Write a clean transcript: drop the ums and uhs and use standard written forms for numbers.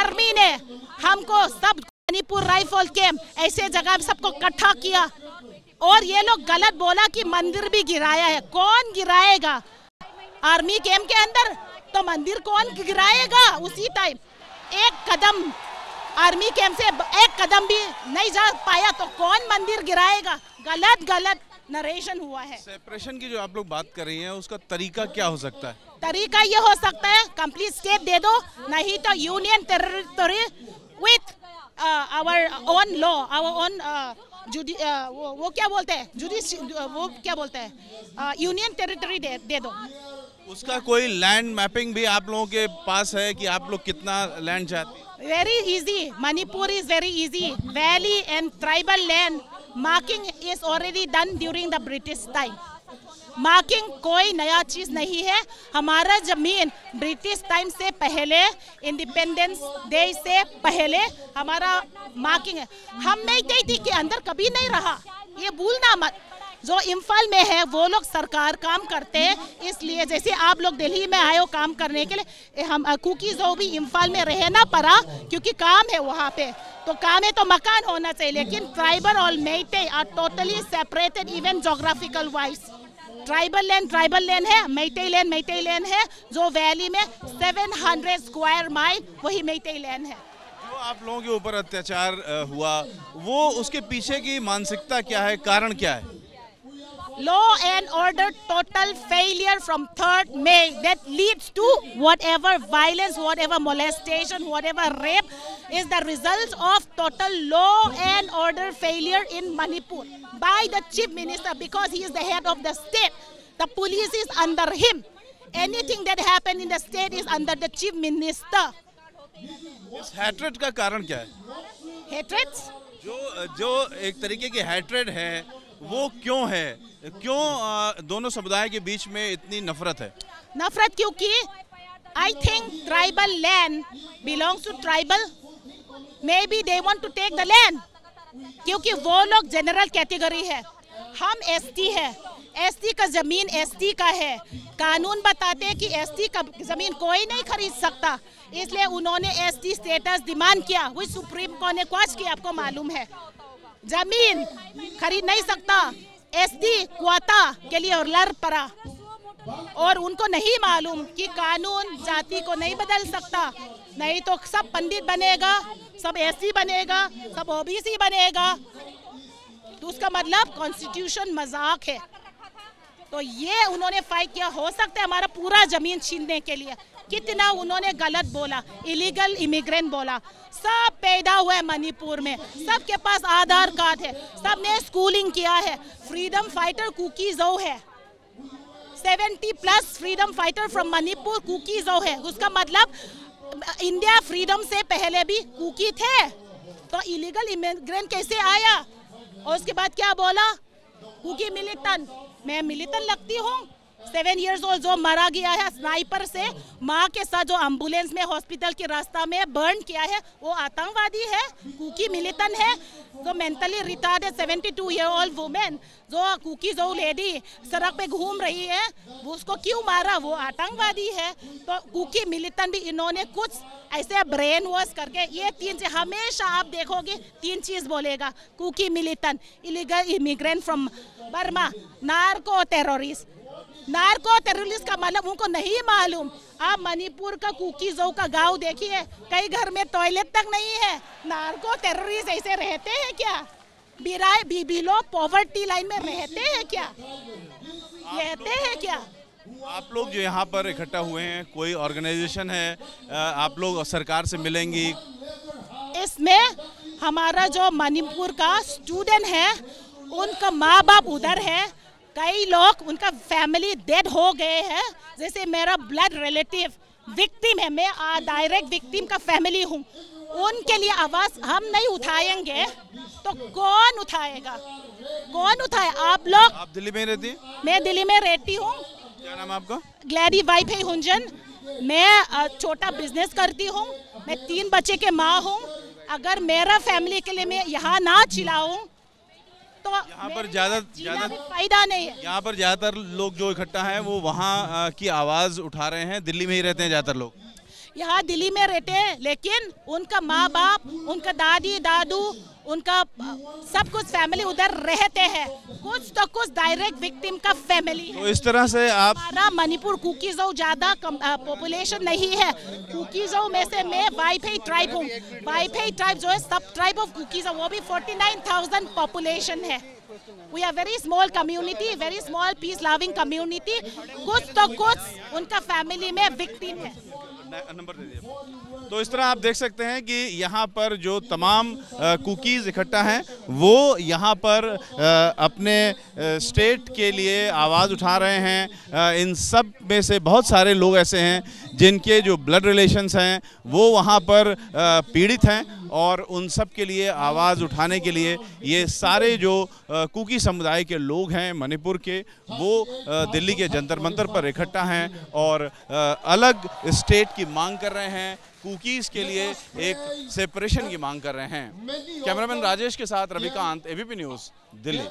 Army ने हमको सब मणिपुर राइफल कैंप ऐसे जगह सबको इकट्ठा किया और ये लोग गलत बोला कि मंदिर भी गिराया है। कौन गिराएगा आर्मी कैंप के अंदर? तो मंदिर कौन गिराएगा? उसी टाइम एक कदम आर्मी कैंप से एक कदम भी नहीं जा पाया तो कौन मंदिर गिराएगा? गलत नरेशन हुआ है। सेपरेशन की जो आप लोग बात कर रही हैं उसका तरीका क्या हो सकता है? तरीका ये हो सकता है कंप्लीट स्टेट दे दो, नहीं तो union territory with our own law, our own वो क्या बोलते हैं वो क्या बोलते हैं यूनियन टेरिटरी दे दो। उसका कोई लैंड मैपिंग भी आप लोगों के पास है कि आप लोग कितना लैंड चाहते हैं? Very easy, Manipur is very easy. Valley and tribal land marking is already done during the British time. Marking कोई नया चीज नहीं है। हमारा जमीन ब्रिटिश टाइम से पहले, इंडिपेंडेंस डे से पहले हमारा मार्किंग है। हम मेइतेई के अंदर कभी नहीं रहा, ये भूलना मत। जो इम्फाल में है वो लोग सरकार काम करते हैं, इसलिए जैसे आप लोग दिल्ली में आए हो काम करने के लिए, हम कुकीज हो भी इम्फाल में रहना पड़ा क्योंकि काम है वहाँ पे। तो काम है तो मकान होना चाहिए, लेकिन ट्राइबल और Meitei are totally separated even geographical wise. Tribal land है, मेइतेई लैंड है। जो वैली में 700 स्क्वायर माइल वही मेइतेई लैंड है। जो आप लोगों के ऊपर अत्याचार हुआ वो उसके पीछे की मानसिकता क्या है, कारण क्या है? Law and order total failure from 3rd May that leads to whatever violence, whatever molestation, whatever rape is the result of total law and order failure in Manipur by the chief minister, because he is the head of the state. The police is under him. Anything that happened in the state is under the chief minister. इस hatred का कारण क्या है? Hatred? जो एक तरीके की hatred है वो क्यों है? क्यों दोनों समुदाय के बीच में इतनी नफरत है? नफरत क्योंकि I think tribal land belongs to tribal. Maybe they want to take the land. क्योंकि वो लोग जनरल कैटेगरी है, हम एसटी है। एसटी का जमीन एसटी का है। कानून बताते हैं कि एसटी का जमीन कोई नहीं खरीद सकता, इसलिए उन्होंने एसटी स्टेटस डिमांड किया। वो सुप्रीम कोर्ट ने क्वेश्चन किया, आपको मालूम है। जमीन खरीद नहीं सकता, एसटी क्वाता के लिए और लड़ पड़ा, और उनको नहीं मालूम कि कानून जाति को नहीं बदल सकता। नहीं तो सब पंडित बनेगा, सब एससी बनेगा, सब ओबीसी बनेगा, तो उसका मतलब कॉन्स्टिट्यूशन मजाक है। तो ये उन्होंने फाइट किया। हो सकता है हमारा पूरा जमीन छीनने के लिए। कितना उन्होंने गलत बोला, इलीगल इमिग्रेंट बोला। सब पैदा हुए मणिपुर में, सबके पास आधार कार्ड है, सबने स्कूलिंग किया है। फ्रीडम फाइटर कुकीजो है, 70+ freedom fighter from Manipur Kuki-Zo है। उसका मतलब इंडिया फ्रीडम से पहले भी कुकी थे, तो इलीगल इमिग्रेंट कैसे आया? और उसके बाद क्या बोला? Cookie militant. मैं मिलिटेंट लगती हूँ? 7 years old जो मारा गया है स्नाइपर से, माँ के साथ जो एम्बुलेंस में हॉस्पिटल के रास्ता में बर्न किया है, वो आतंकवादी है? कुकी मिलिटेंट है? जो mentally retarded 72 year old women, जो कुकी जो लेडी सड़क पे घूम रही है, वो उसको क्यों मारा? वो आतंकवादी है। तो कुकी मिलिटेंट भी इन्होंने कुछ ऐसे ब्रेन वॉश करके ये 3 चीज हमेशा आप देखोगे, 3 चीज बोलेगा। Kuki militant, illegal immigrant from Burma, narco terrorist. Narco terrorist का मतलब उनको नहीं मालूम। आप मणिपुर का कुकीजो का गांव देखिए, कई घर में टॉयलेट तक नहीं है। नार्को टेररिस्ट ऐसे रहते हैं क्या? बिलो पॉवर्टी लाइन में रहते हैं क्या? आप लोग जो यहाँ पर इकट्ठा हुए हैं, कोई ऑर्गेनाइजेशन है? आप लोग सरकार से मिलेंगी? इसमें हमारा जो मणिपुर का स्टूडेंट है, उनका माँ बाप उधर है। कई लोग उनका फैमिली डेड हो गए हैं, जैसे मेरा ब्लड रिलेटिव विक्टिम है, मैं डायरेक्ट विक्टिम का फैमिली हूँ। उनके लिए आवाज हम नहीं उठाएंगे तो कौन उठाएगा? कौन उठाए? आप लोग। आप दिल्ली में रहती हैं? मैं दिल्ली में रहती हूँ। क्या नाम है आपका? ग्लैडी वाइफाई हुंजन। मैं छोटा बिजनेस करती हूँ, मैं 3 बच्चे के माँ हूँ। अगर मेरा फैमिली के लिए मैं यहाँ ना चिल्लाऊं तो यहाँ पर ज्यादा फायदा नहीं है। यहाँ पर ज्यादातर लोग जो इकट्ठा हैं वो वहाँ की आवाज उठा रहे हैं। दिल्ली में ही रहते हैं ज्यादातर लोग। यहाँ दिल्ली में रहते हैं, लेकिन उनका माँ बाप, उनका दादी दादू, उनका सब कुछ फैमिली उधर रहते हैं। कुछ तो कुछ डायरेक्ट विक्टिम का फैमिली है। तो इस तरह से आप हमारा मणिपुर कुकीज़ो ज़्यादा पॉपुलेशन नहीं है। कुकीज़ो में से मैं वाईफाई ट्राइब हूँ। वाईफाई ट्राइब जो है सब ट्राइब ऑफ कुकीज़ो, वो भी 49,000 पॉपुलेशन है। We are very small community, very small peace loving community. कुछ तो कुछ उनका फैमिली में विक्टिम है। नंबर दे दिए। तो इस तरह आप देख सकते हैं कि यहाँ पर जो तमाम कुकीज़ इकट्ठा हैं वो यहाँ पर अपने स्टेट के लिए आवाज़ उठा रहे हैं। इन सब में से बहुत सारे लोग ऐसे हैं जिनके जो ब्लड रिलेशंस हैं वो वहाँ पर पीड़ित हैं, और उन सब के लिए आवाज़ उठाने के लिए ये सारे जो कुकी समुदाय के लोग हैं मणिपुर के, वो दिल्ली के जंतर मंतर पर इकट्ठा हैं और अलग स्टेट की मांग कर रहे हैं। कुकीज़ के लिए एक सेपरेशन की मांग कर रहे हैं। कैमरामैन राजेश के साथ रविकांत, एबीपी न्यूज़, दिल्ली।